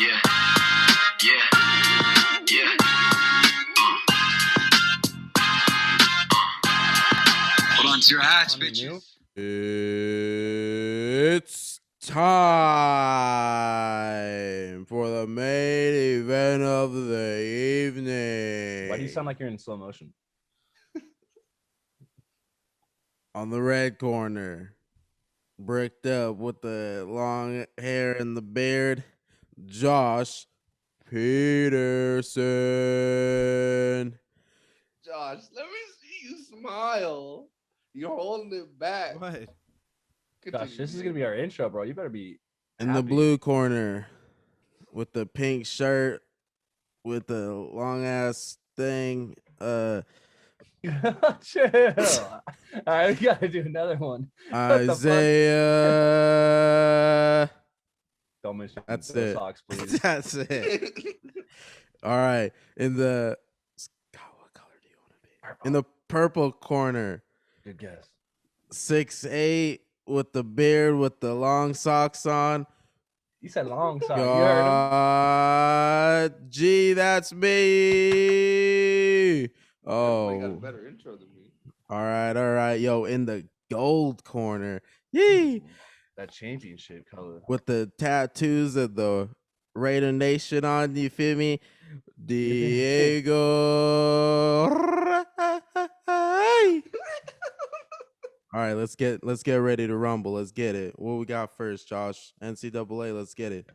Yeah, yeah, yeah. Hold on to your hats, bitches. It's time for the main event of the evening. Why do you sound like you're in slow motion? On the red corner, bricked up with the long hair and the beard, Josh Peterson. Josh, let me see you smile. You're holding it back. What? Gosh, this is gonna be our intro, bro. You better be In the happy. blue corner, with the pink shirt, with the long ass thing. Chill. All right, we gotta do another one. What the fuck? Isaiah. Don't mention That's those it. socks, please. That's it. All right. In the what color do you want to be? In the purple corner, Good guess. 6'8" with the beard with the long socks on. You said long socks. You heard him. Gee, that's me. Everybody got a Oh. better intro than me. All right. Yo, in the gold corner. Yee. That championship color. With the tattoos of the Raider Nation on, you feel me? Diego. All right, let's get ready to rumble. Let's get it. What we got first, Josh? NCAA, let's get it.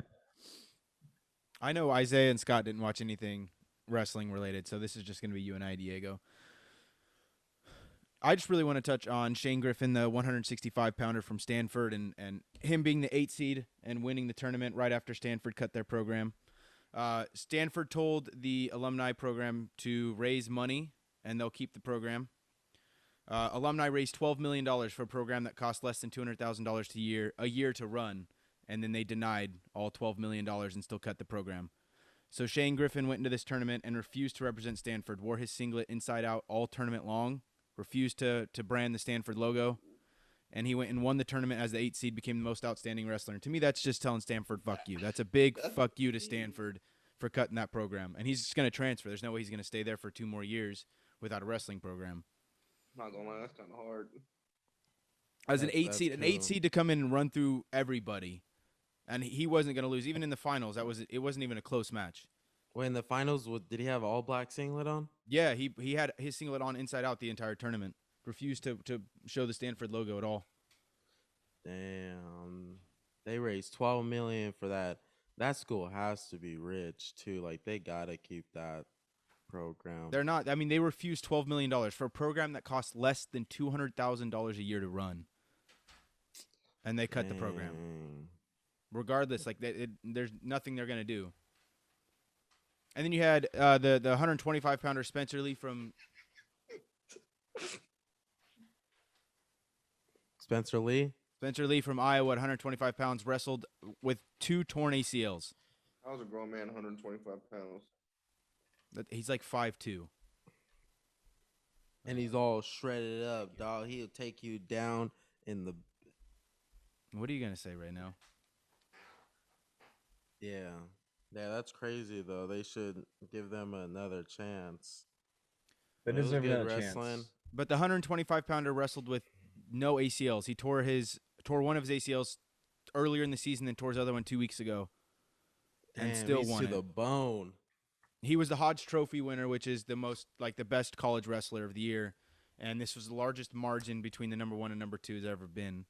I know Isaiah and Scott didn't watch anything wrestling related, so this is just going to be you and I, Diego. I just really want to touch on Shane Griffin, the 165-pounder from Stanford, and him being the 8th seed and winning the tournament right after Stanford cut their program. Stanford told the alumni program to raise money, and they'll keep the program. Alumni raised $12 million for a program that cost less than $200,000 a year to run, and then they denied all $12 million and still cut the program. So Shane Griffin went into this tournament and refused to represent Stanford, wore his singlet inside out all tournament long, refused to brand the Stanford logo, and he went and won the tournament as the 8th seed, became the most outstanding wrestler. And to me, that's just telling Stanford, fuck you. That's a big fuck you to Stanford for cutting that program. And he's just going to transfer. There's no way he's going to stay there for 2 more years without a wrestling program. Not gonna lie, that's kind of hard. As an That's 8 seed to come in and run through everybody, and he wasn't going to lose. Even in the finals, it wasn't even a close match. Wait, in the finals, did he have all black singlet on? Yeah, he had his singlet on inside out the entire tournament. Refused to show the Stanford logo at all. Damn. They raised $12 million for that. That school has to be rich too. Like, they gotta keep that program. They're not. I mean, they refused $12 million for a program that costs less than $200,000 a year to run, and they cut the program. Regardless, like there's nothing they're gonna do. And then you had the 125-pounder Spencer Lee from Spencer Lee from Iowa, at 125 pounds, wrestled with 2 torn ACLs. I was a grown man, 125 pounds. He's like 5'2". and he's all shredded up, dog. He'll take you down in the. What are you gonna say right now? Yeah, that's crazy though. They should give them another chance. They It was deserve good another wrestling. chance. But the 125-pounder wrestled with no ACLs. He tore one of his ACLs earlier in the season, and tore his other one 2 weeks ago, and Damn, still he's won to it. the bone. He was the Hodge Trophy winner, which is the best college wrestler of the year, and this was the largest margin between the number 1 and number 2 has ever been.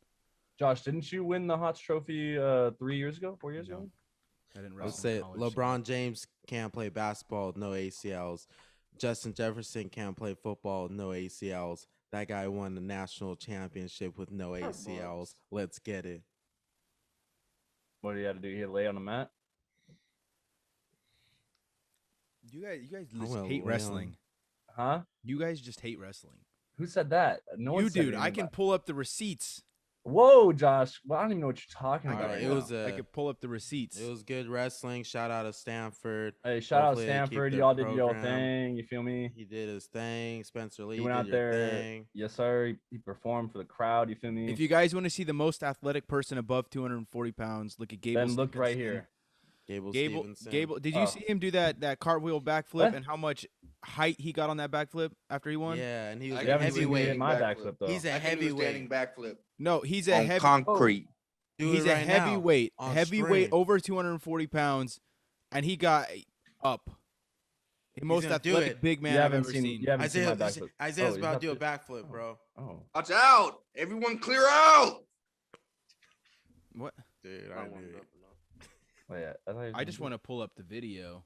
Josh, didn't you win the Hodge Trophy 4 years ago? I didn't Let's wrestle say in college. LeBron James can't play basketball with no ACLs. Justin Jefferson can't play football with no ACLs. That guy won the national championship with no ACLs. Let's get it. What do you have to do? You lay on the mat? You guys I just will hate lay wrestling. Huh? You guys just hate wrestling. Who said that? No one You, said dude. anything I can about- pull up the receipts. Whoa, Josh. Well, I don't even know what you're talking All about. right, Right it now. was I could pull up the receipts. It was good wrestling. Shout out to Stanford. Hey, shout out Hopefully they keep Stanford. their Y'all did your program. thing. You feel me? He did his thing. Spencer Lee He went did out your there. thing. Yes, sir. He performed for the crowd. You feel me? If you guys want to see the most athletic person above 240 pounds, look at Gable then look right Stevenson. here. Gable Gable, Stevenson. Gable. Did you Oh. see him do that cartwheel backflip What? and how much height he got on that backflip after he won? Yeah, and he was I a You haven't seen me hit heavyweight. my backflip though. He's a I can do a standing heavyweight. backflip No, he's a on heavy. concrete. Do He's it a right now heavyweight, on heavyweight stream. over 240 pounds, and he got up. The most gonna do athletic it. big man You I've haven't ever seen. seen. You haven't seen my Isaiah's backflip. Isaiah's Oh, about to do a he's got backflip, the- bro. Oh. Watch out! Everyone clear out! What? Dude, I I don't knew want it. nothing. Wait, I just want to pull up the video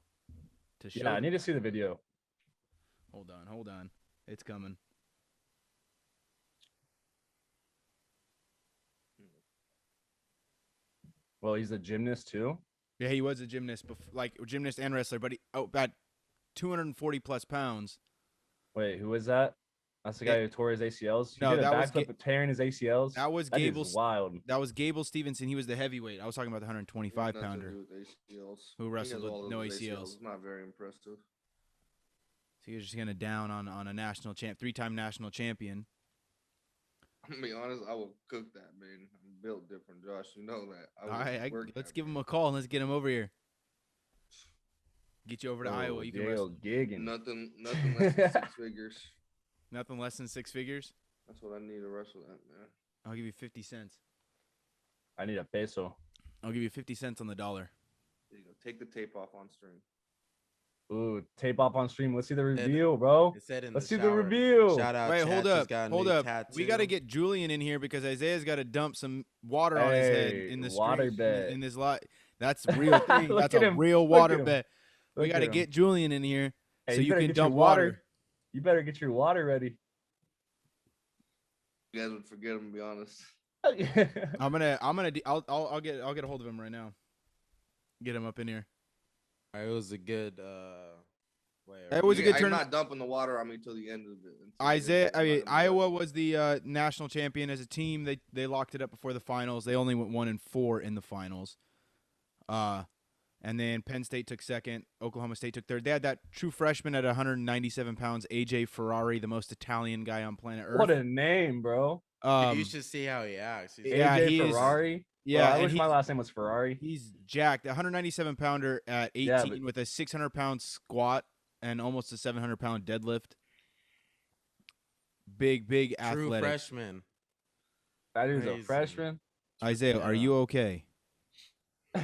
to show. Yeah, I need to see the video. Hold on. It's coming. Well, he's a gymnast too. Yeah, he was a gymnast, like gymnast and wrestler, but about 240 plus pounds. Wait, who is that? That's the guy who tore his ACLs. He No, did a that was backflip tearing his ACLs. That was That is Gable's. wild. That was Gable Stevenson. He was the heavyweight. I was talking about the 125 Nothing to pounder. do with ACLs. Who He wrestled has with all of no his ACLs. Not very impressive. So he was just gonna down on a national champ, 3-time national champion. To be honest, I will cook that, man. I'm built different, Josh. You know that. All right, work let's that, give him man. a call and let's get him over here. Get you over to Oh, Iowa. You can Gail wrestle. gigging. Nothing less than 6 figures. Nothing less than 6 figures. That's what I need to wrestle at, man. I'll give you 50 cents. I need a peso. I'll give you 50 cents on the dollar. There you go. Take the tape off on stream. Ooh, tape off on stream. Let's see the reveal, bro. It said in Let's the see the shower. reveal. Shout out. Wait, Chat hold just up, got a hold new up. We got to tattoo. get Julian in here because Isaiah's got to dump some water on his head Hey, in the water street, bet. in this lot. That's a real thing. Look That's at a him. real Look water at him. bet. We Look got to at him. get Julian in here Hey, so you better can get your dump water. You better get your water ready. You guys would forget him, to be honest. I'll get a hold of him right now. Get him up in here. It was a good. It was a good I'm turn. not dumping the water on me till the end of it. Iowa was the national champion as a team. They locked it up before the finals. They only went 1-4 in the finals. And then Penn State took second. Oklahoma State took third. They had that true freshman at 197 pounds, AJ Ferrari, the most Italian guy on planet Earth. What a name, bro. You should see how he acts. He's Yeah, AJ he is- Ferrari. Yeah, Bro, I and wish my last name was Ferrari. he's jacked. 197 pounder at 18 Yeah, but- with a 600 pound squat and almost a 700 pound deadlift. Big true athletic. freshman. That dude's a Crazy. freshman. Isaiah, are Yeah. you okay?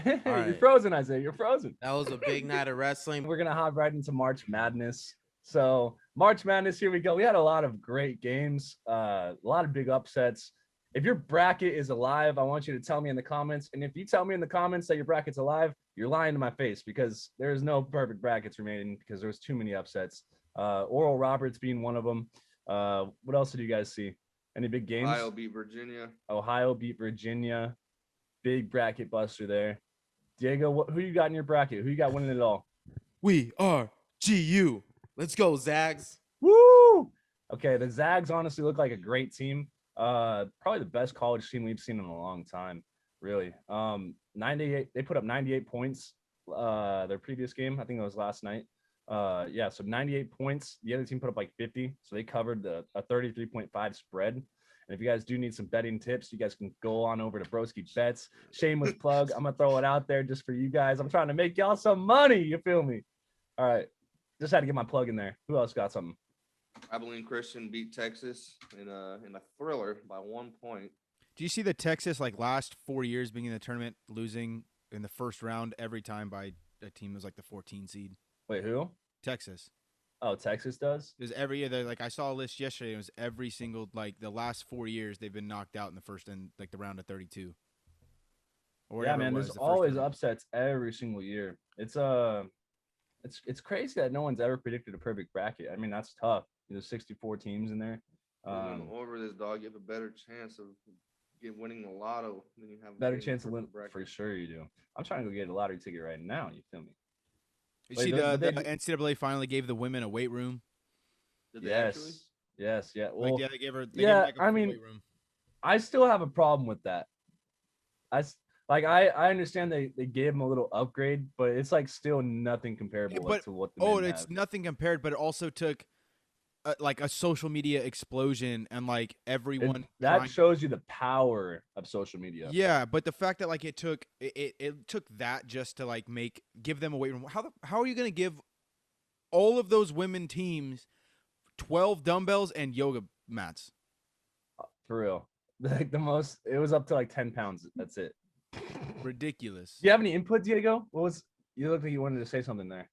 You're right. frozen, Isaiah. You're frozen. That was a big night of wrestling. We're gonna hop right into March Madness. So March Madness, here we go. We had a lot of great games, a lot of big upsets. If your bracket is alive, I want you to tell me in the comments. And if you tell me in the comments that your bracket's alive, you're lying to my face because there's no perfect brackets remaining because there was too many upsets. Oral Roberts being one of them. What else did you guys see? Any big games? Ohio beat Virginia. Ohio beat Virginia. Big bracket buster there. Diego, who you got in your bracket? Who you got winning it all? We are GU. Let's go, Zags. Woo! Okay, the Zags honestly look like a great team. Probably the best college team we've seen in a long time, really. 98, they put up 98 points their previous game. I think it was last night. Yeah, so 98 points. The other team put up like 50, so they covered a 33.5 spread. And if you guys do need some betting tips, you guys can go on over to Broski Bets. Shameless plug. I'm gonna throw it out there just for you guys. I'm trying to make y'all some money. You feel me? All right. Just had to get my plug in there. Who else got something? Abilene Christian beat Texas in a thriller by 1 point. Do you see the Texas last 4 years being in the tournament, losing in the first round every time by a team that was like the 14 seed? Wait, who? Texas. Oh, Texas does? It was every year. I saw a list yesterday. It was every single the last 4 years they've been knocked out in the first and the round of 32. Or Yeah, whatever it man. was, There's the first always round. upsets every single year. It's crazy that no one's ever predicted a perfect bracket. I mean, that's tough. There's 64 teams in there. Over this dog, you have a better chance of winning the lotto than you have. Better getting chance the of winning. bracket. For sure you do. I'm trying to go get a lottery ticket right now. You feel me? You Wait, see, don't- the they- NCAA finally gave the women a weight room. Did they actually? Yes. Yeah. Well, Yeah, they gave her. yeah, gave her I a full mean, weight room. I still have a problem with that. I understand they gave him a little upgrade, but it's still nothing comparable but to what the oh, men it's have. nothing compared. But it also took like a social media explosion and like everyone that trying- shows you the power of social media. Yeah, but the fact that like it took that just to like give them a weight room. How are you going to give all of those women teams 12 dumbbells and yoga mats? For real. Like the most, it was up to like 10 pounds. That's it. Ridiculous. Do you have any input, Diego? You look like you wanted to say something there.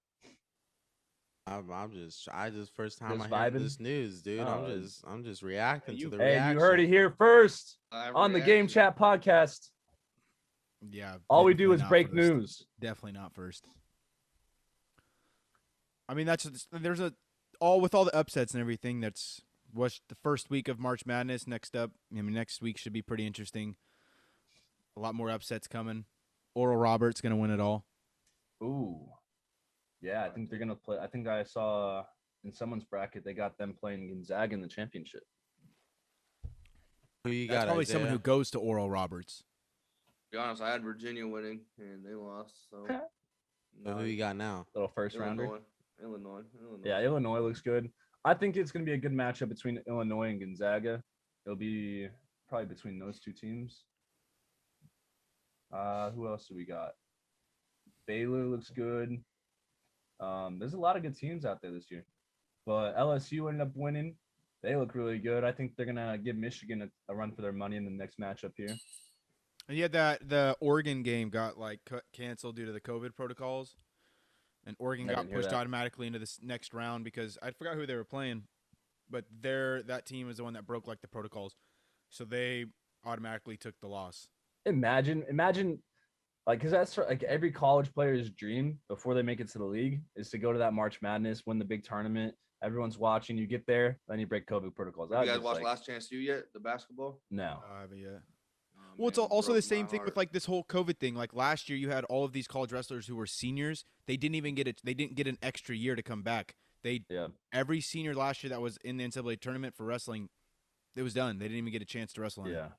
I just first time Just I heard vibing? this news, dude. Oh. I'm just reacting to the Hey, reaction. you heard it here first Live on the Game reaction. Chat podcast. Yeah. All we do definitely is not break first. news. Definitely not first. I mean, there's all with all the upsets and everything. That's what's the first week of March Madness. Next up, I mean, next week should be pretty interesting. A lot more upsets coming. Oral Roberts gonna win it all. Ooh. Yeah, I think they're gonna play. I think I saw in someone's bracket they got them playing Gonzaga in the championship. Who you That's got? probably someone who Isaiah? goes to Oral Roberts. To be honest, I had Virginia winning and they lost. So So who you got now? Little first rounder. Illinois. Yeah, Illinois looks good. I think it's gonna be a good matchup between Illinois and Gonzaga. It'll be probably between those two teams. Who else do we got? Baylor looks good. There's a lot of good teams out there this year, but LSU ended up winning. They look really good. I think they're gonna give Michigan a run for their money in the next matchup here. And yet the Oregon game got like canceled due to the COVID protocols, and Oregon I got didn't hear pushed that. automatically into this next round because I forgot who they were playing, but that team is the one that broke like the protocols, so they automatically took the loss. Imagine, like, because that's like every college player's dream before they make it to the league is to go to that March Madness, win the big tournament. Everyone's watching. You get there, then you break COVID protocols. Have you guys Just watched like, Last Chance U yet? The basketball? No. But yeah. Oh, Well, it's man, also the broke same my thing with heart. like this whole COVID thing. Like last year, you had all of these college wrestlers who were seniors. They didn't even get it. They didn't get an extra year to come back. Yeah. Every senior last year that was in the NCAA tournament for wrestling, it was done. They didn't even get a chance to wrestle. Yeah.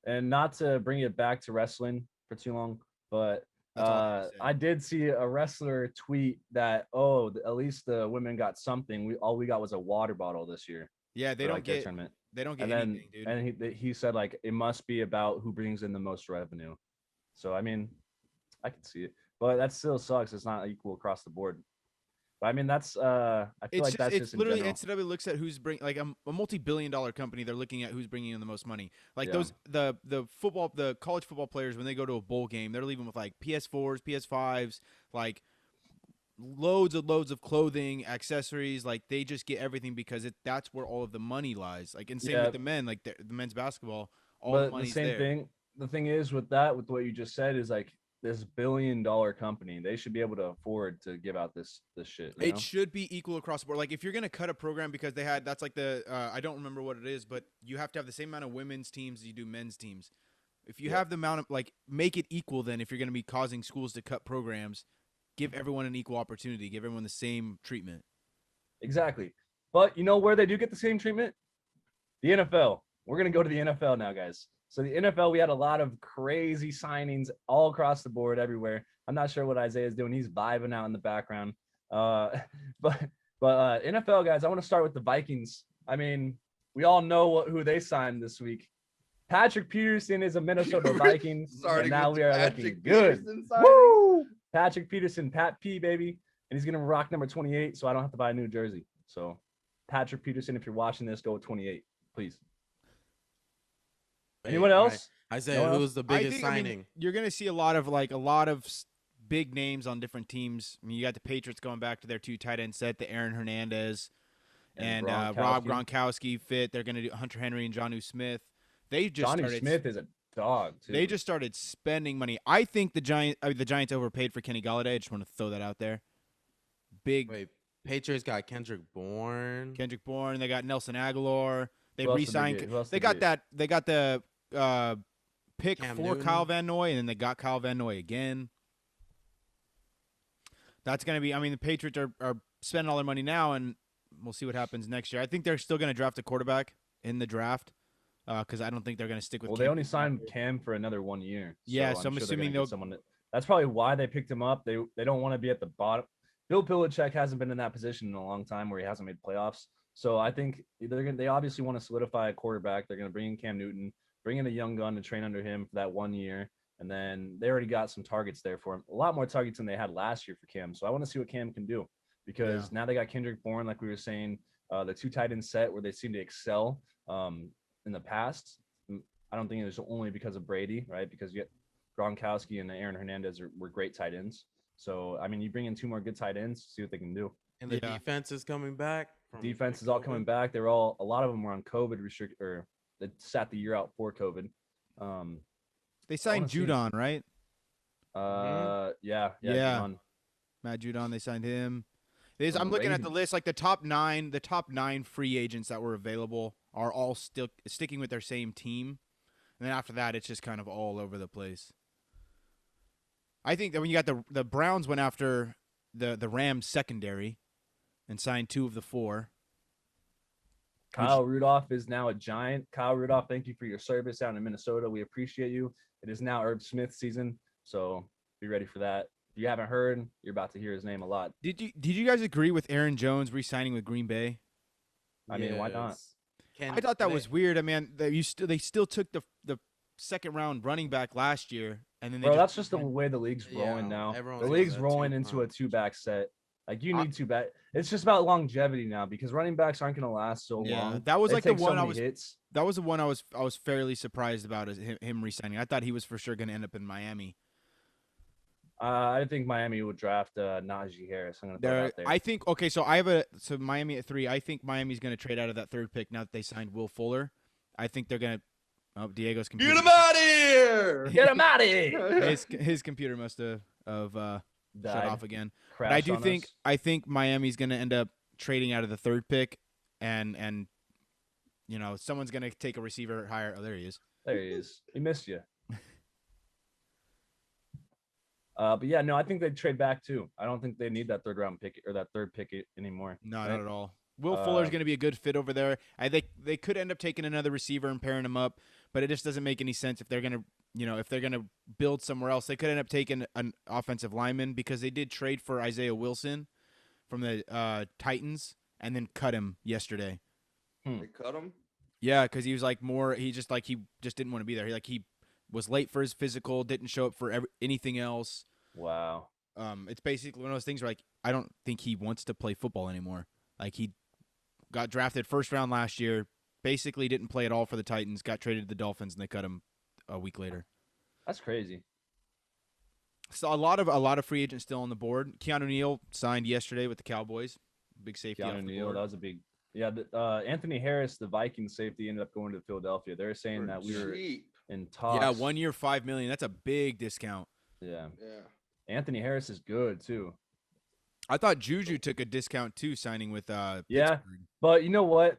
And not to bring it back to wrestling for too long, but That's all I have to say. I did see a wrestler tweet that, oh, at least the women got something. All we got was a water bottle this year. Yeah, they for, don't like, their get. tournament. They don't get And then anything, dude. and he said like it must be about who brings in the most revenue. So I mean, I can see it, but that still sucks. It's not equal across the board. But I mean, that's I feel like that's it's just in literally general. NCAA looks at who's bringing like a multi-billion-dollar company. They're looking at who's bringing in the most money. Like Yeah. those the college football players when they go to a bowl game, they're leaving with like PS4s, PS5s, like loads of clothing, accessories. Like they just get everything because that's where all of the money lies. Like and same Yeah. with the men, like the men's basketball, all But the the money's same there. thing. The thing is with what you just said is like this billion-dollar company. They should be able to afford to give out this shit. You It know? should be equal across the board. Like if you're gonna cut a program because that's like the I don't remember what it is, but you have to have the same amount of women's teams as you do men's teams. If you have the amount of like make it equal, then if you're gonna be causing schools to cut programs, give everyone an equal opportunity, give everyone the same treatment. Exactly. But you know where they do get the same treatment? The NFL. We're going to go to the NFL now, guys. So the NFL, we had a lot of crazy signings all across the board everywhere. I'm not sure what Isaiah's doing. He's vibing out in the background. But NFL guys, I want to start with the Vikings. I mean, we all know who they signed this week. Patrick Peterson is a Minnesota Vikings. And Starting now with we are Patrick looking good. Peterson signing. Woo! Patrick Peterson, Pat P, baby. And he's going to rock number 28, so I don't have to buy a new jersey. So, Patrick Peterson, if you're watching this, go with 28, please. Anyone else? I said No one who else? was the I biggest think, I mean, signing? you're gonna see a lot of big names on different teams. I mean, you got the Patriots going back to their two tight end set, the Aaron Hernandez and Rob Gronkowski fit. They're gonna do Hunter Henry and Jonnu Smith. They just Johnny started. Smith is a dog, too. They just started spending money. I think the Giants overpaid for Kenny Galladay. I just want to throw that out there. Big Wait, Patriots got Kendrick Bourne. Kendrick Bourne. They got Nelson Aguilar. They Who else did they re-signed. get? Who else They did got they that. They got the pick Cam for Newton. Kyle Van Noy, and then they got Kyle Van Noy again. That's gonna be. I mean, the Patriots are spending all their money now, and we'll see what happens next year. I think they're still gonna draft a quarterback in the draft because I don't think they're gonna stick with. Well, Cam they only Newton. signed Cam for another 1 year. Yeah, so I'm sure they're assuming gonna they'll- get someone that's probably why they picked him up. They don't want to be at the bottom. Bill Belichick hasn't been in that position in a long time where he hasn't made playoffs. So I think they obviously want to solidify a quarterback. They're gonna bring in Cam Newton, bring in a young gun to train under him for that 1 year, and then they already got some targets there for him. A lot more targets than they had last year for Cam. So I want to see what Cam can do because now they got Kendrick Bourne, like we were saying, the 2 tight end set where they seem to excel in the past. I don't think it was only because of Brady, right? Because you get Gronkowski and Aaron Hernandez were great tight ends. So I mean, you bring in 2 more good tight ends, see what they can do. And the defense is coming back. Defense is all coming back. A lot of them were on COVID restrict or they sat the year out for COVID. They signed Judon, right? Yeah. Judon. Matt Judon, they signed him. I'm looking at the list. Like the top nine free agents that were available are all still sticking with their same team, and then after that, it's just kind of all over the place. I think that when you got the Browns went after the Rams secondary and signed 2 of the 4. Kyle Rudolph is now a Giant. Kyle Rudolph, thank you for your service down in Minnesota. We appreciate you. It is now Herb Smith season, so be ready for that. If you haven't heard, you're about to hear his name a lot. Did you guys agree with Aaron Jones re-signing with Green Bay? I mean, why not? I thought that was weird. I mean, they still took the second round running back last year, and then that's just the way the league's rolling now. The league's rolling into a 2-back set. Like you need 2 back. It's just about longevity now because running backs aren't going to last so long. That was like the one hits. That was the one I was fairly surprised about is him re-signing. I thought he was for sure going to end up in Miami. I think Miami would draft Najee Harris. I'm going to throw it out there. I think so Miami at 3. I think Miami's going to trade out of that 3rd pick now that they signed Will Fuller. I think they're going to. Oh, Diego's computer. Get him out of here! Get him out of here! His computer must have shut off again. But I think Miami's going to end up trading out of the 3rd pick, and someone's going to take a receiver higher. Oh, there he is. There he is. He missed you. But yeah, no, I think they'd trade back too. I don't think they need that 3rd round pick or that 3rd pick anymore. No, not at all. Will Fuller's going to be a good fit over there. I think they could end up taking another receiver and pairing him up, but it just doesn't make any sense if they're going to, build somewhere else. They could end up taking an offensive lineman because they did trade for Isaiah Wilson from the Titans and then cut him yesterday. They cut him? Yeah, because he was he just didn't want to be there. He was late for his physical, didn't show up for anything else. Wow. It's basically one of those things where I don't think he wants to play football anymore. He got drafted 1st round last year, basically didn't play at all for the Titans, got traded to the Dolphins, and they cut him a week later. That's crazy. So a lot of free agents still on the board. Keanu Neal signed yesterday with the Cowboys. Big safety. Keanu Neal, that was a big. Yeah, Anthony Harris, the Vikings safety, ended up going to Philadelphia. They're saying that we were in talks. Yeah, 1 year, $5 million. That's a big discount. Yeah. Anthony Harris is good too. I thought Juju took a discount too, signing with yeah, but you know what?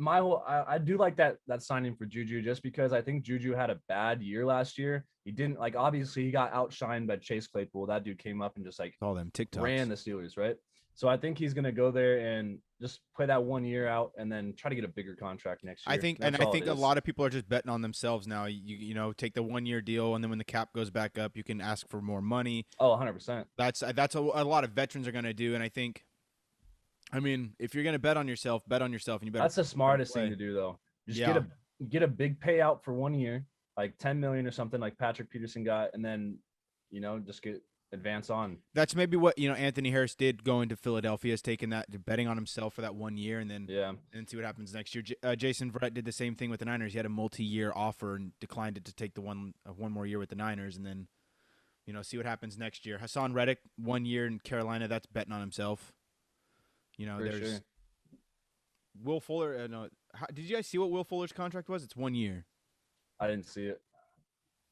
I do like that signing for Juju just because I think Juju had a bad year last year. He didn't obviously he got outshined by Chase Claypool. That dude came up and just all them TikToks. Ran the Steelers, right? So I think he's gonna go there and just play that 1 year out and then try to get a bigger contract next year. I think a lot of people are just betting on themselves now. You take the 1 year deal and then when the cap goes back up, you can ask for more money. Oh, 100%. That's a lot of veterans are gonna do, and I think. I mean, if you're gonna bet on yourself, and you better. That's the smartest thing to do, though. Just get a big payout for 1 year, like $10 million or something, like Patrick Peterson got, and then, just advance on. That's maybe what Anthony Harris did going to Philadelphia, is taking that, betting on himself for that 1 year, and then and see what happens next year. Jason Verrett did the same thing with the Niners. He had a multi-year offer and declined it to take the one more year with the Niners, and then see what happens next year. Hassan Reddick 1 year in Carolina. That's betting on himself. There's Will Fuller. Did you guys see what Will Fuller's contract was? It's 1 year. I didn't see it.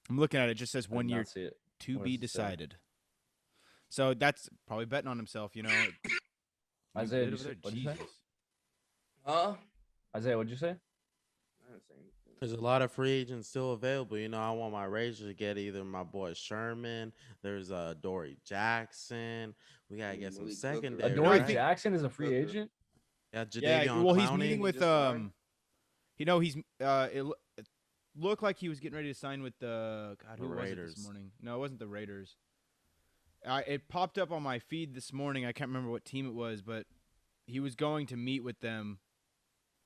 I'm looking at it. It just says 1 year to be decided. So that's probably betting on himself, Isaiah, what'd you say? Huh? Isaiah, what'd you say? I didn't say anything. There's a lot of free agents still available. I want my Raiders to get either my boy Sherman. There's Dory Jackson. We gotta get some secondary. Dory Jackson is a free agent. Yeah, Jadeveon he's meeting with he's it looked like he was getting ready to sign with the who was it this morning? No, it wasn't the Raiders. It popped up on my feed this morning. I can't remember what team it was, but he was going to meet with them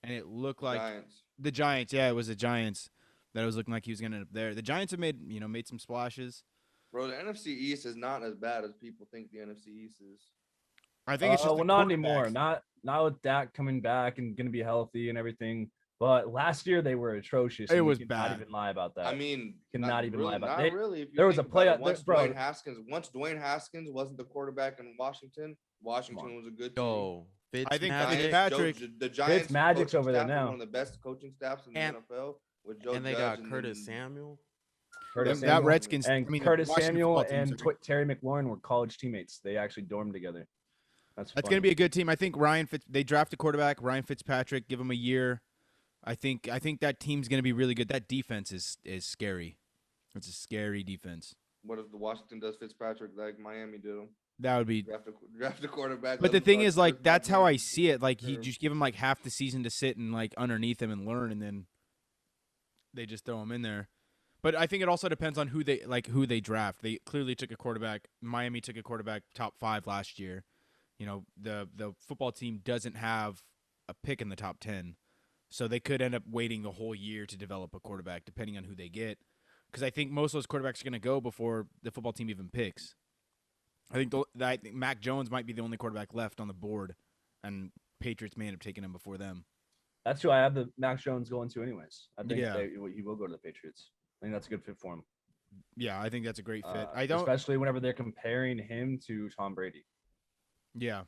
and it looked like Giants. the Giants. Yeah, it was the Giants that it was looking like he was going to end up there. The Giants have made some splashes. Bro, the NFC East is not as bad as people think the NFC East is. I think it's just well, not anymore. Not with Dak coming back and going to be healthy and everything. But last year they were atrocious. It was Not bad. even lie about that. I mean, cannot even lie about that. it. Really. If you There was a think about play it, once bro. Dwayne Haskins wasn't the quarterback in Washington, Washington was a good team. Yo, I think Fitzmagic, Fitzpatrick. The Giants Fitzmagic's coaching over there staff is now. one of the best coaching staffs in the And- NFL. With Joe and they Judge got Curtis Samuel. Curtis That Samuel Redskins and I mean, the Curtis Washington Samuel football team, and sorry. Terry McLaurin were college teammates. They actually dormed together. That's That's going to be a good team. I think they draft a quarterback, Ryan Fitzpatrick, give him a year. I think that team's going to be really good. That defense is scary. It's a scary defense. What if the Washington does Fitzpatrick like Miami did him? That would be. Draft a quarterback. But the let him thing start is, the like, first that's 5 how I games. see it. Like, you Sure. just give him like half the season to sit and like underneath him and learn, and then they just throw him in there. But I think it also depends on who they draft. They clearly took a quarterback. Miami took a quarterback top 5 last year. You know, the football team doesn't have a pick in the top 10. So they could end up waiting the whole year to develop a quarterback, depending on who they get. Because I think most of those quarterbacks are going to go before the football team even picks. I think Mac Jones might be the only quarterback left on the board, and Patriots may end up taking him before them. That's who I have the Max Jones going to anyways. I think Yeah. he will go to the Patriots. I think that's a good fit for him. Yeah, I think that's a great fit. Especially whenever they're comparing him to Tom Brady. Yeah.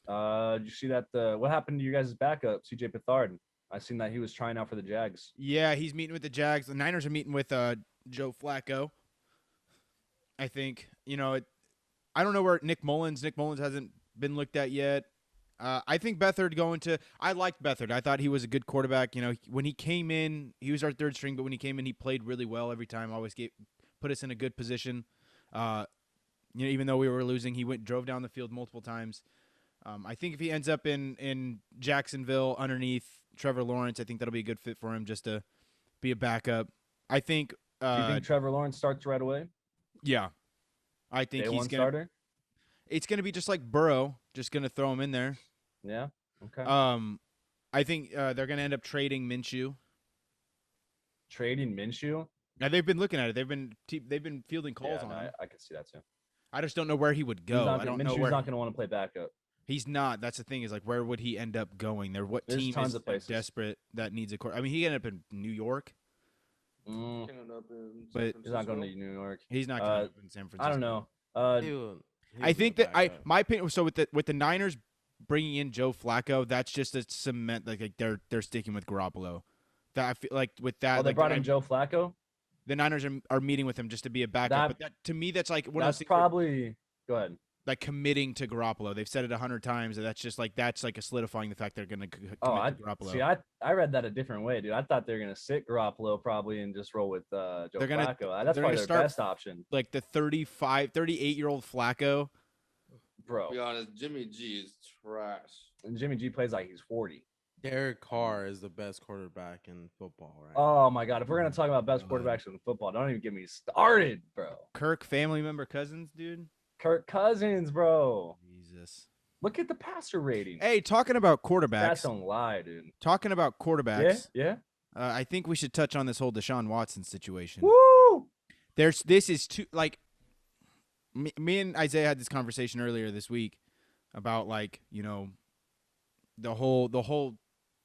Did you see that? What happened to you guys' backup, CJ Beathard? I seen that he was trying out for the Jags. Yeah, he's meeting with the Jags. The Niners are meeting with Joe Flacco. I think, I don't know where Nick Mullins hasn't been looked at yet. I think Beathard I liked Beathard. I thought he was a good quarterback. When he came in, he was our third string, but when he came in, he played really well every time. Always put us in a good position. Even though we were losing, he drove down the field multiple times. I think if he ends up in Jacksonville underneath Trevor Lawrence, I think that'll be a good fit for him just to be a backup. I think. Do you think Trevor Lawrence starts right away? Yeah, I think he's gonna. Starter. It's gonna be just like Burrow, just gonna throw him in there. Yeah. Okay. I think they're gonna end up trading Minshew. Trading Minshew. Now they've been looking at it. They've been fielding calls on him. I can see that too. I just don't know where he would go. I don't know Minshew's where. not going to want to play backup. He's not. That's the thing. Is like, where would he end up going? What There's team tons is of places. desperate that needs a quarterback? I mean, he ended up in New York, Mm, Ended up in But- San he's not going to Francisco. New York. he's not going to in San Francisco. I don't know. I think that my opinion. So with the Niners bringing in Joe Flacco, that's just a cement. Like they're sticking with Garoppolo. That I feel like with that. They like, brought in Joe Flacco. The Niners are meeting with him just to be a backup. But that, to me, that's like one of those That's things where, probably. Go ahead. like committing to Garoppolo. They've said it 100 times, and that's like a solidifying the fact they're going to commit to Garoppolo. See. I read that a different way, dude. I thought they were going to sit Garoppolo probably and just roll with Joe They're gonna- Flacco. That's they're probably gonna their start- best option, Like the 38-year-old Flacco. bro. To be honest, Jimmy G is trash. And Jimmy G plays like he's 40. Derek Carr is the best quarterback in football, right? Oh my god! If we're gonna talk about best quarterbacks in football, don't even get me started, bro. Kirk family member Cousins, dude. Kirk Cousins, bro. Jesus. Look at the passer rating. Hey, talking about Stats quarterbacks. don't lie, dude. Talking about quarterbacks. Yeah. I think we should touch on this whole Desean Watson situation. Woo! This is too like me and Isaiah had this conversation earlier this week about like, the whole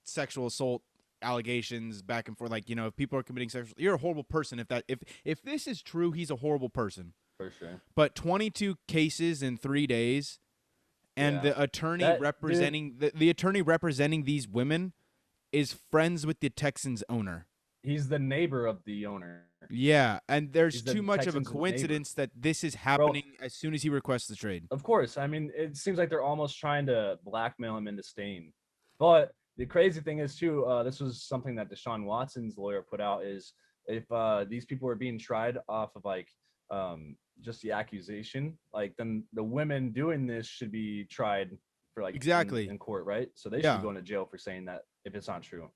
sexual assault allegations back and forth. Like, if people are committing sexual, you're a horrible person. If this is true, he's a horrible person. For sure. But 22 cases in 3 days, and Yeah. the attorney That- representing the attorney representing these women is friends with the Texans owner. He's the neighbor of the owner. Yeah, and there's He's the too much of a Texans' neighbor. coincidence that this is happening as soon as he requests the trade. Of course. I mean, it seems like they're almost trying to blackmail him into staying. But the crazy thing is, too, this was something that Desean Watson's lawyer put out, is if these people were being tried off of, like, just the accusation, like, then the women doing this should be tried for, like, Exactly. in court, right? So they Yeah. should go into jail for saying that if it's not true.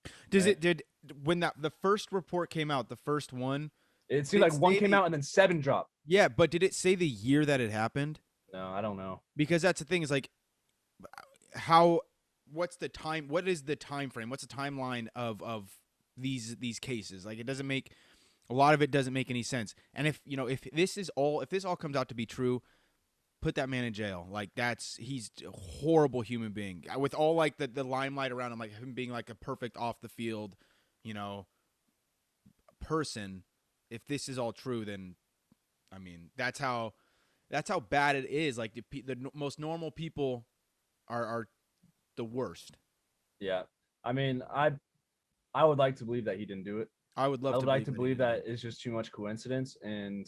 When the first report came out, the first one, It seemed like one say came they- out and then 7 dropped. yeah, but did it say the year that it happened? No, I don't know. Because that's the thing, is like, how what's the time? What is the time frame? What's the timeline of these cases? Like, it doesn't make a lot of it doesn't make any sense. And if this all comes out to be true, put that man in jail. Like, he's a horrible human being with all like the limelight around him, like him being like a perfect off the field, person. If this is all true, then I mean, that's how bad it is. Like the most normal people are the worst. Yeah, I mean, I would like to believe that he didn't do it. I would like to believe that it's just too much coincidence. And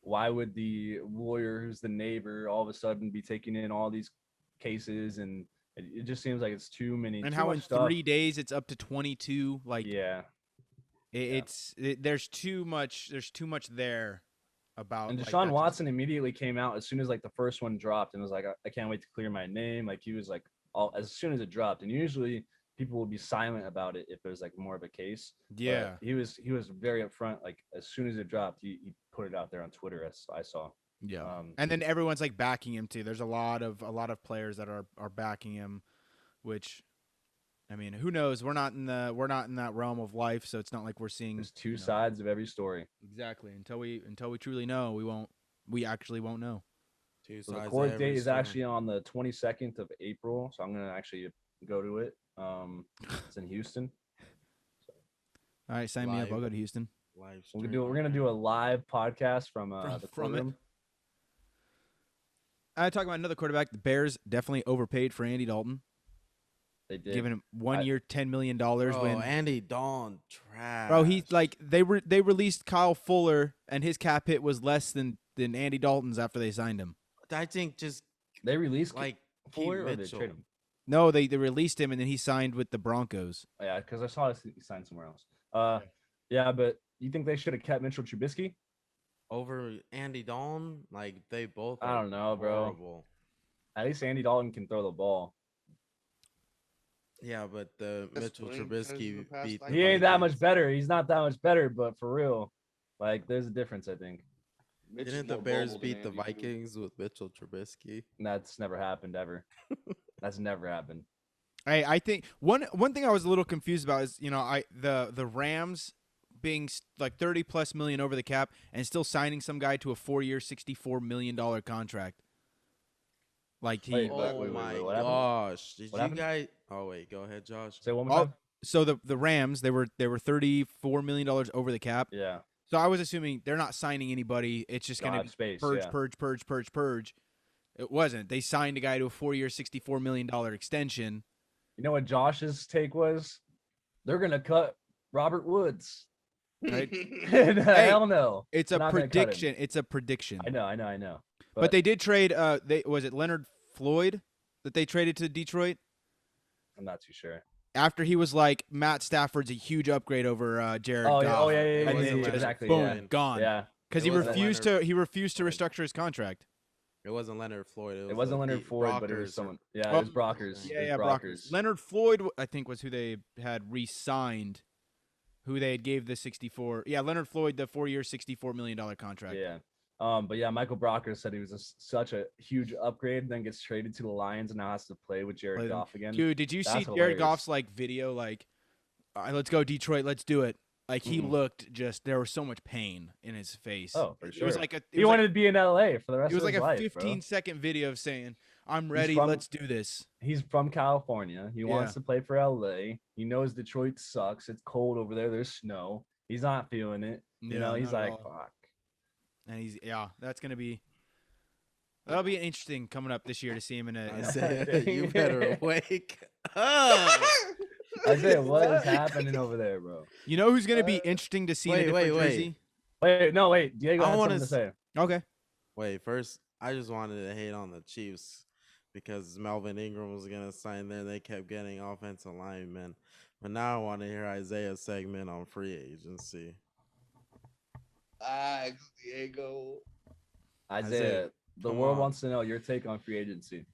why would the lawyer who's the neighbor all of a sudden be taking in all these cases? And it just seems like it's too many. And too how much in stuff. 3 days it's up to 22. Like, Yeah. There's too much there about. And like, Desean that Watson immediately came out as soon as like the first one dropped and was like, I can't wait to clear my name. Like, he was like, as soon as it dropped. And usually people will be silent about it if there's like more of a case. Yeah. But he was very upfront. Like, as soon as it dropped, he put it out there on Twitter, as I saw. Yeah. And then everyone's like backing him too. There's a lot of players that are backing him, which, I mean, who knows? We're not in that realm of life, so it's not like we're seeing. There's two sides of every story. Exactly. Until we truly know, we actually won't know. So the court date is actually on the 22nd of April, so I'm gonna actually go to it. It's in Houston. All right, sign me up. I'll go to Houston. We're gonna do a live podcast from the courtroom. I talk about another quarterback. The Bears definitely overpaid for Andy Dalton. They did. Giving him 1 year, $10 million. When Andy Dalton trash. Bro, he's like they released Kyle Fuller, and his cap hit was less than Andy Dalton's after they signed him. I think just they released like Fuller, or they trade him. No, they released him, and then he signed with the Broncos. Yeah, because I saw he signed somewhere else. Yeah, but you think they should have kept Mitchell Trubisky over Andy Dalton? Like, they both. I don't know, horrible. Bro. At least Andy Dalton can throw the ball. Yeah, but the Mitchell Trubisky beat. He ain't that much better. He's not that much better, but for real, like, there's a difference, I think. Didn't the Bears beat the Vikings with Mitchell Trubisky? That's never happened ever. That's never happened. I think one thing I was a little confused about is the Rams being like $30+ million over the cap and still signing some guy to a 4-year, $64 million contract. Like he. Oh my gosh! Did you guys? Oh wait, go ahead, Josh. Say one more time. So the Rams they were $34 million over the cap. Yeah. So I was assuming they're not signing anybody. It's just going to be purge. It wasn't. They signed a guy to a 4-year, $64 million extension. You know what Josh's take was? They're going to cut Robert Woods. Right? Hell no. It's a prediction. It's a prediction. I know. But they did trade. Was it Leonard Floyd that they traded to Detroit? I'm not too sure. After he was like, Matt Stafford's a huge upgrade over Jared Goff. Yeah, and then exactly. Boom, gone. Yeah, because he refused to restructure his contract. It wasn't Leonard Floyd. It wasn't Leonard Floyd, but it was someone. Yeah, it was Brockers. Yeah, Brockers. Leonard Floyd, I think, was who they had re-signed, who they had gave the 64. Yeah, Leonard Floyd, the 4-year, $64 million contract. Yeah. But yeah, Michael Brockers said he was such a huge upgrade, then gets traded to the Lions and now has to play with Jared Goff again. Dude, did you see Jared Goff's like video? Like, all right, let's go Detroit, let's do it. Like he looked there was so much pain in his face. Oh, for sure. It was like he wanted to be in LA for the rest of his life. It was like a 15-second video of saying, "I'm ready, let's do this." He's from California. He wants to play for LA. He knows Detroit sucks. It's cold over there. There's snow. He's not feeling it. You know, he's like, fuck. And that'll be interesting coming up this year to see him in you better wake up. Isaiah, what is happening over there, bro? You know who's gonna be interesting to see in a different jersey? Wait. Diego has something to say. Okay. Wait, first, I just wanted to hate on the Chiefs because Melvin Ingram was gonna sign there. They kept getting offensive linemen, but now I want to hear Isaiah's segment on free agency. Diego. Isaiah, the world wants to know your take on free agency.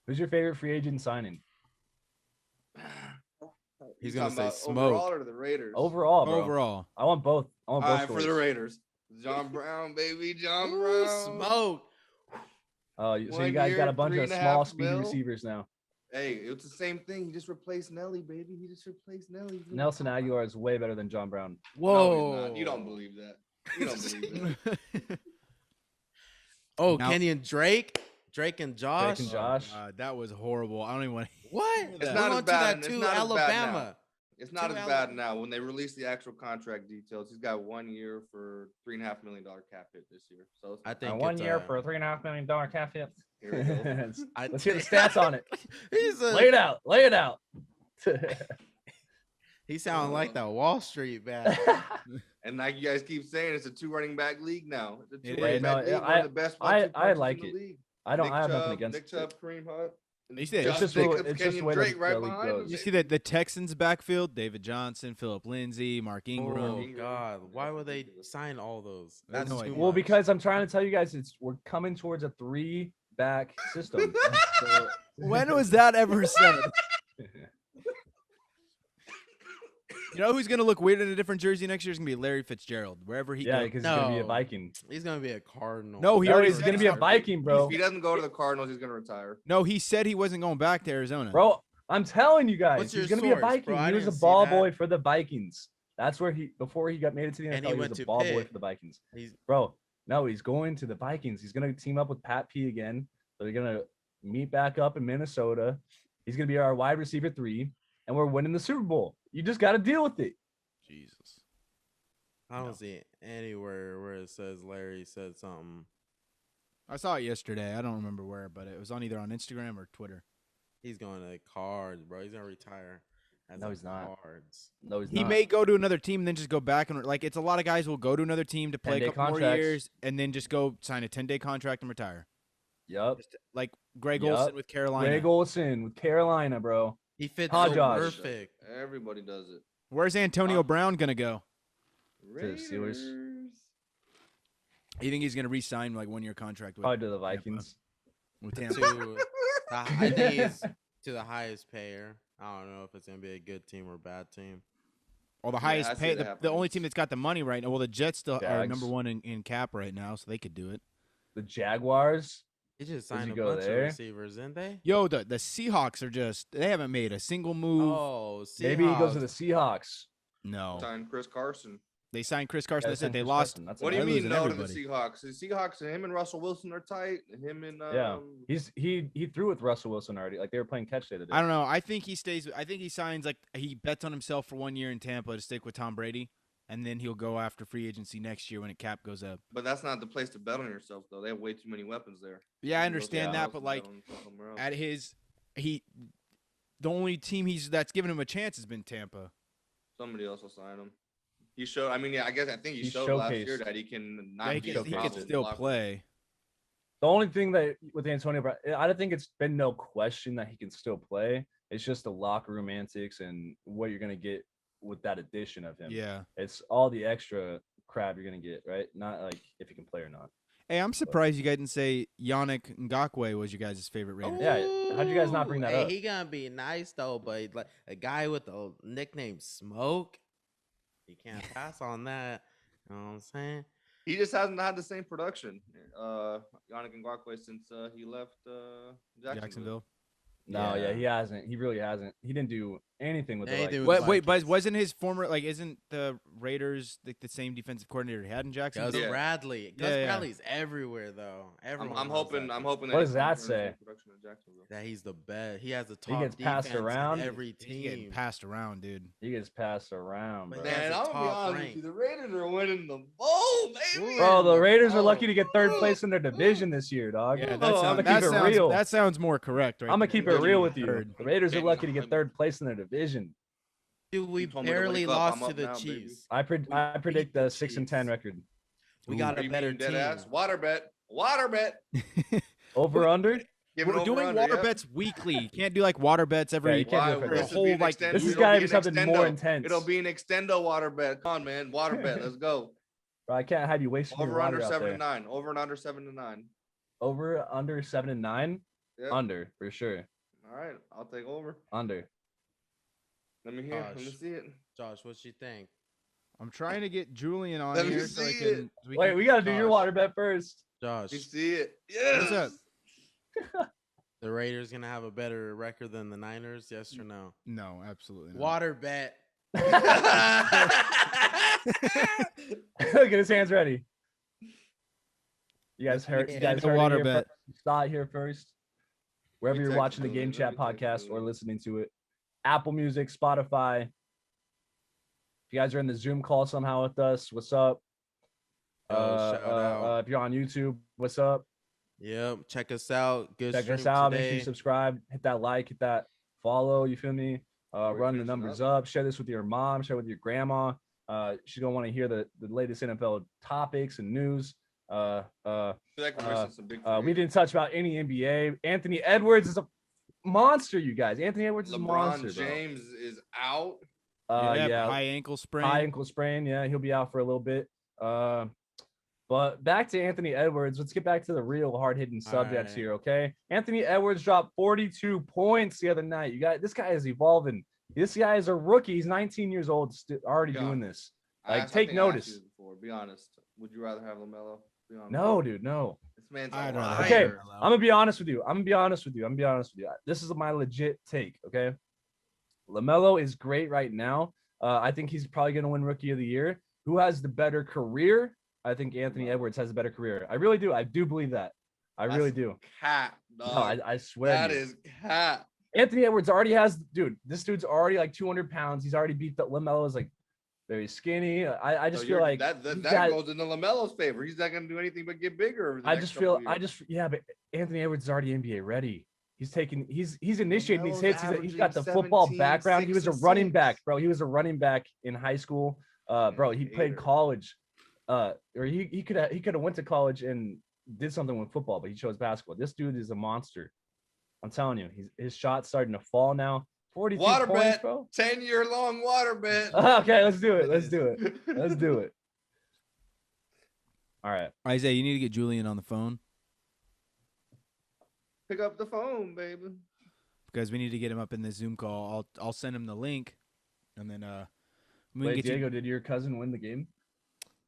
Who's your favorite free agent signing? He's gonna say Smoke. Overall or the Raiders? Overall, bro. Overall. I want both. All right, for the Raiders. John Brown, baby. John Brown. Smoke. Oh, so you guys got a bunch of small speed receivers now. Hey, it's the same thing. He just replaced Nelly, baby. He just replaced Nelly. He's gonna Nelson be fine. Aguilar is way better than John Brown. No, Whoa. he's not. You don't believe that. You don't believe that. Oh, Now- Kenny and Drake. Drake and Josh. Drake and Josh. That was horrible. I don't even want to. What? It's We're not as going to bad- that it's too, not as bad now. Alabama. It's not Two as bad now. When they release the actual contract details, he's got 1 year for $3.5 million cap hit this year. So it's I not- think And 1 it's, year for a $3.5 million cap hit. Here we go. Let's hear the stats on it. He's a, Lay it out. Lay it out. he sounded like that Wall Street man. And like you guys keep saying, it's a 2 running back league now. It's a It 2 running is. back No, league. One I- of the best I 1-2 punches like in it. the league. I Nick have nothing Chubb, against Nick it. Chubb, Kareem Hunt. You see that- Josh It's just the- Jacobs, it's just Kenyon the way Drake the right league behind him. goes. You see that the Texans backfield: David Johnson, Philip Lindsay, Mark Ingram. Oh Ingram. God, why That's would they ridiculous. sign all those? I have That's no too idea. Well, much. because I'm trying to tell you guys, we're coming towards a 3-back system. So- When was that ever said? You know who's gonna look weird in a different jersey next year? Is gonna be Larry Fitzgerald, wherever he yeah, goes. because he's gonna be a No. Viking. he's gonna be a Cardinal. No, he No, already he's said gonna be a he's- Viking, bro. If he doesn't go to the Cardinals, he's gonna retire. No, he said he wasn't going back to Arizona. Bro, I'm telling you guys, What's he's your gonna be a source, Viking. bro? I He was a didn't see ball that. boy for the Vikings. That's where before he got made it to the And NFL, he he went was to a ball boy Pitt. for the Vikings. He's Bro, no, he's going to the Vikings. He's gonna team up with Pat P again. They're gonna meet back up in Minnesota. He's gonna be our wide receiver 3, and we're winning the Super Bowl. You just got to deal with it. Jesus. I don't No. see anywhere where it says Larry said something. I saw it yesterday. I don't remember where, but it was on either on Instagram or Twitter. He's going to Cards, bro. He's gonna retire. As No, a he's not. Cards. No, he's He not. may go to another team and then just go back and like it's a lot of guys will go to another team to play a 10-day couple more contracts. years and then just go sign a 10-day contract and retire. Yup. Just like Greg Yup. Olsen with Carolina. Greg Olsen with Carolina, bro. He fits Huh, so Josh? perfect. Everybody does it. Where's Antonio Brown gonna go? the Steelers. Raiders. You think he's gonna re-sign like 1-year contract with, Probably to the Vikings. with To, Tampa? I think he's to the highest payer. I don't know if it's gonna be a good team or a bad team. Well, the I highest see pay, that the only happens. team that's got the money right now. Well, the Jets still are Jags. number 1 in cap right now, so they could do it. The Jaguars. He just Does he signed a go bunch there? of receivers, didn't they? Yo, the Seahawks are just—they haven't made a single move. Oh, Maybe he goes to the Seahawks. Seahawks. No, Sign Chris Carson. they signed Chris Carson. Yeah, That's it. send They Chris lost. Carson. That's What do you They're mean losing no everybody. to the Seahawks? The Seahawks and him and Russell Wilson are tight. Him and Yeah, he threw with Russell Wilson already. Like they were playing catch the other day. I don't know. I think he stays. I think he signs like he bets on himself for 1 year in Tampa to stick with Tom Brady, and then he'll go after free agency next year when it cap goes up. But that's not the place to bet on yourself, though. They have way too many weapons there. Yeah, I You can go understand somewhere that, else but and like bet on somewhere else. at his the only team that's given him a chance has been Tampa. Somebody else will sign him. He showed. I mean, yeah, I think he He showed last year showcased. that he can Yeah, not he be can, a he problem can in the still locker room. play. The only thing that with Antonio Brown, I don't think it's been no question that he can still play. It's just the locker room antics and what you're gonna get with that addition of him. Yeah. It's all the extra crap you're gonna get, right? Not like if he can play or not. Hey, I'm surprised you guys didn't say Yannick Ngakwe was your guys' favorite Raider. Yeah, how'd you guys not bring that Hey, up? he gonna be nice though, but like a guy with the nickname Smoke, you can't pass on that. You know what I'm saying? He just hasn't had the same production, Yannick Ngakoue, since he left Jacksonville. Jacksonville. No, yeah, Yeah. he hasn't. He really hasn't. He didn't do anything with the Anything Vikings. with Wait, but Vikings. wasn't his former isn't the Raiders the same defensive coordinator he had in Jacksonville? Gus Yeah. Bradley. Gus Yeah, yeah. Bradley's everywhere though. Everyone I'm loves hoping. that I'm dude. hoping. What he does that turns say? in production in Jacksonville. that he's the best. He has the top gets passed defense in around. every He's getting team. passed around, dude. He gets passed around, But bro. then- Man, a I'm gonna be top honest rank. with you. The Raiders are winning the bowl, baby. Bro, the Raiders are Oh. lucky to get third place in their division this year, dog. Yeah, I'm that gonna sounds, keep that, it sounds real. that sounds more correct, right? I'm gonna there. keep it Third. real with you. Third. The Raiders are Hey, lucky to get I'm- third place in their division. Dude, we You told me to barely wake up. lost I'm to up the now, baby. Chiefs. I beat predict the a 6-10 Chiefs. record. We Ooh. got Are a you better being dead team. ass? Water bet. Water bet. Over under? Give it We're over doing under, water yeah. bets weekly. You can't do like water bets Yeah, every you can't do it Why? for for a this. whole Be an like. extendo- This has it'll gotta be be an something more extendo. intense. It'll be an extendo water bet. Come on, man. Water bet. Let's go. Bro, I can't have you wasting your Over under water out 7 to there. 9. Over and under 7 to 9. Over under 7 and 9? Yeah. Under for sure. All right. I'll take over. Under. Let me hear. Let me Gosh. see it. Josh, what you think? I'm trying to get Julian on Let me here so I see can. it. so Wait, can- we gotta do your Josh. water bet first. Josh, You see it. Yes. What's up? The Raiders gonna have a better record than the Niners? Yes or no? No, absolutely not. Water bet. Look at his hands ready. You guys heard? You guys the heard water it here bet. first. You saw it here first. Wherever We you're text watching the Julian, Game Chat we text podcast or Julian. listening to it, Apple Music, Spotify. If you guys are in the Zoom call somehow with us, what's up? Yo, shout out. If you're on YouTube, what's up? Yep. Check us out. Good Check stream us out. Make sure today. you subscribe, hit that like, hit that follow. You feel me? we Run the finishing numbers up? up. Share this with your mom. Share with your grandma. She's gonna want to hear the latest NFL topics and news. I feel like we're missing some big. We didn't touch about any NBA. Anthony Edwards is a monster, you guys. Anthony Edwards is a monster. LeBron James is out. Yeah, high ankle sprain. high ankle sprain. Yeah, he'll be out for a little bit. But back to Anthony Edwards. Let's get back to the real hard-hitting subjects right. here, okay? Anthony Edwards dropped 42 points the other night. This guy is evolving. This guy is a rookie. He's 19 years old, already Yeah. doing this. I Take think I asked notice. you this before. Be honest. Would you rather have LaMelo? Be honest. No, dude, no. This man's I'd a rather liar. Okay, LaMelo. I'm gonna be honest with you. I'm gonna be honest with you. This is my legit take. Okay, LaMelo is great right now. I think he's probably gonna win Rookie of the Year. Who has the better career? I think Anthony Edwards has a better career. I really do. I do believe that. I really That's do. Cap, No, dog. I swear. That to you. is cap. Anthony Edwards already has, dude. This dude's already like 200 pounds. He's already beat the LaMelo is like very skinny. I just So feel you're- like that he's that got- goes into LaMelo's favor. He's not gonna do anything but get bigger. Over the next couple years. yeah, but Anthony Edwards is already NBA ready. He's initiating these LaMelo's hits. He's got the football 17, background. He was a 6 running and back, 6. bro. He was a running back in high school. Bro, he played Hater. college. Or he could have went to college and did something with football, but he chose basketball. This dude is a monster. I'm telling you, his shot's starting to fall now. 42 Water points, bet. bro. 10-year long water bet. Okay, let's do it. Let's do it. All right. Isaiah, you need to get Julian on the phone Pick up the phone, baby. because we need to get him up in this Zoom call. I'll send him the link, and then we can Wait, get you- Diego, did your cousin win the game?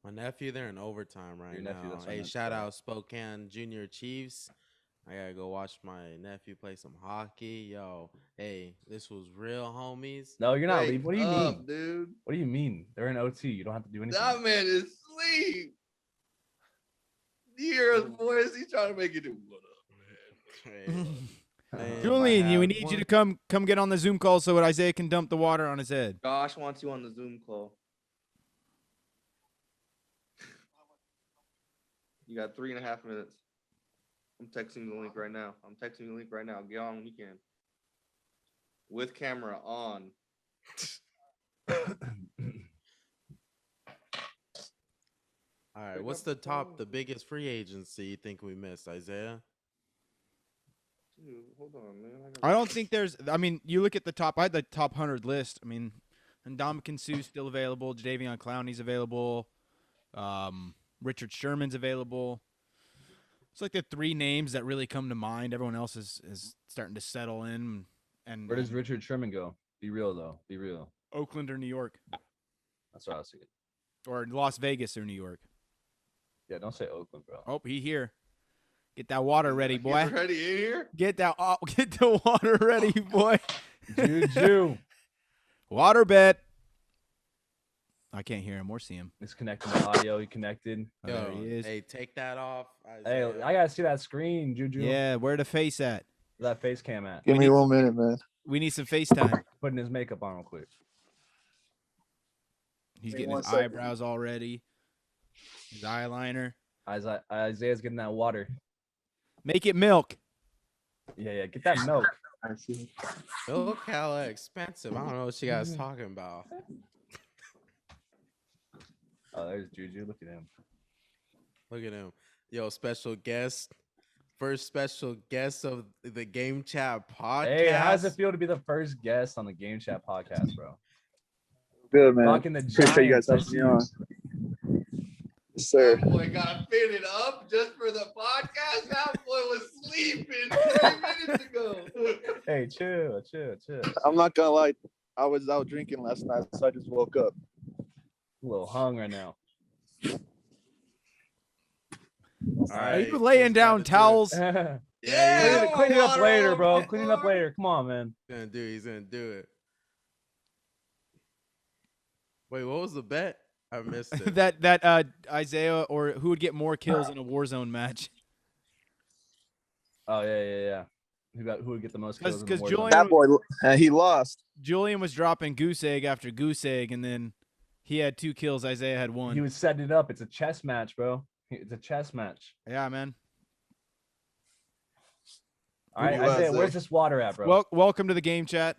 My nephew, they're in overtime right Your nephew, now. that's what I Hey, meant, shout sorry. out Spokane Junior Chiefs. I gotta go watch my nephew play some hockey. Yo, hey, this was real, homies. No, you're not Wake leaving. What do you up, mean? dude? What do you mean? They're in OT. You don't have to do anything. That man is asleep. You hear his voice? He's trying to make you do what up, man. Hey, Julian, if I we have need you one- to come get on the Zoom call so that Isaiah can dump the water on his head. Josh wants you on the Zoom call. You got 3.5 minutes. I'm texting the link right now. Get on when you can. With camera on. All right, Pick what's up the the top, phone. the biggest free agency you think we missed, Isaiah? Dude, hold on, man. I don't think there's. I mean, you look at the top. I had the top 100 list. I mean, Ndamukong Suh's still available. Jadeveon Clowney's available. Richard Sherman's available. It's like the three names that really come to mind. Everyone else is starting to settle in. And Where does Richard Sherman go? Be real though. Be real. Oakland or New York That's what I was thinking. or Las Vegas or New York? Yeah, don't say Oakland, bro. Oh, he here. Get that water ready, boy. You ready in here? Get the water ready, boy. Juju. Water bet. I can't hear him or see him. It's connecting the audio. He connected. Oh, there Yo, he is. hey, take that off. Hey, Isaiah. I gotta see that screen, Juju. Yeah, where the face at? Where that face cam at? Give me 1 minute, man. We need some FaceTime. Putting his makeup on real quick. He's Give me getting 1 his second. eyebrows all ready. His eyeliner. Isaiah's getting that water. Make it milk. Yeah, get that milk. I see. Look how expensive. I don't know what you guys talking about. Oh, there's Juju. Look at him. Look at him. Yo, special guest. First special guest of the Game Chat podcast. Hey, how does it feel to be the first guest on the Game Chat podcast, bro? Good, man. Talking the Appreciate you guys Giants, I having me see on. Yes, sir. That boy got fitted up just for the podcast. That boy was sleeping 3 minutes ago. Hey, chill. I'm not gonna lie. I was out drinking last night, so I just woke up. A little hung right now. All right, you were laying he's down about to do it. towels. Yeah, Clean it up water later, on bro. the Clean it up floor. later. Come on, man. He's gonna do it. Wait, what was the bet? I missed it. that Isaiah or who would get more kills in a Warzone match? Oh yeah. Who would get the most kills in the 'Cause Warzone? Julian- That boy, he lost. Julian was dropping goose egg after goose egg, and then he had 2 kills. Isaiah had 1. He was setting it up. It's a chess match, bro. It's a chess match. Yeah, man. All right, Who was Isaiah, it? where's this water at, bro? Well, welcome to the game chat.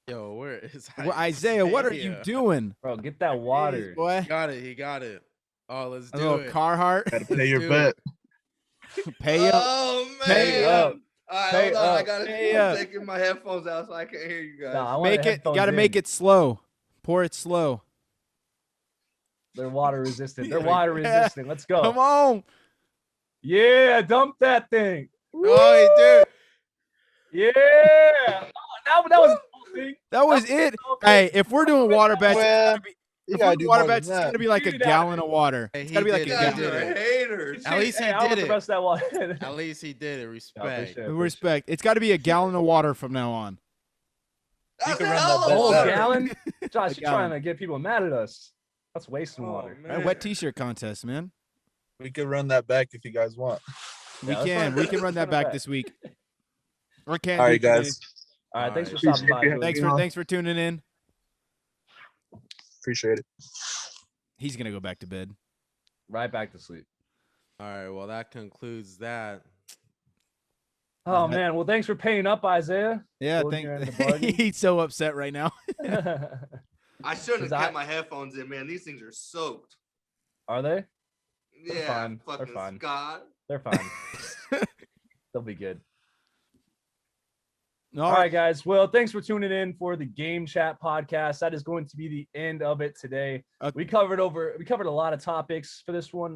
Yo, where is Well, Isaiah, what are you doing? Bro, get that water. Boy, He got it. He got it. Oh, let's a do little it. Carhartt. Gotta pay Let's your do bet. Pay up. Oh man. Pay up. All right, Pay hold on. I up. gotta Pay I'm up. taking my headphones out so I can hear you guys. Nah, I want Make the it. headphones Got to make in. it slow. Pour it slow. They're water resistant. They're Yeah. water resistant. Let's go. Come on. Yeah, dump that thing. Oh, Yeah. Oh, that was the whole thing. That was it. Hey, if we're doing water bets, Well, it's You if gotta we're do doing water more than bets, it's that. gonna be like a Dude, that- gallon of water. Hey, It's he gotta be like a did You that. guys gallon. He are did haters. At least he Hey, I want did the it. rest of that water. At least he did it. No, for Respect. sure, for Respect. It's got to be a gallon of water from now on. That's can a run hell that of bet Whole better. gallon? Josh, A you're gallon. trying to get people mad at us. That's wasting Oh, water. man. Wet T-shirt contest, man. We could run that back if you guys want. We Yeah, let's can. run- We can run let's that run it back back. this week. Or can't. All do right, today. guys. All right, thanks for Alright. stopping by. Appreciate it. Julian. Thanks for tuning in. Appreciate it. He's gonna go back to bed. Right back to sleep. All right. Well, that concludes that. Oh man, well thanks for paying up, Isaiah. Yeah, Told you you're in the bargain. he's so upset right now. I shouldn't Is have I- kept my headphones in, man. These things are soaked. Are they? Yeah, fine. They're fucking fine. Scott. They're fine. They'll be good. All All right. right, guys. Well, thanks for tuning in for the Game Chat podcast. That is going to be the end of it today. Okay. We covered a lot of topics for this one.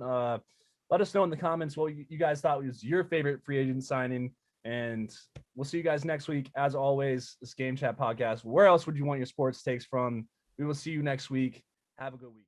Let us know in the comments what you guys thought was your favorite free agent signing. And we'll see you guys next week. As always, this Game Chat podcast. Where else would you want your sports takes from? We will see you next week. Have a good week.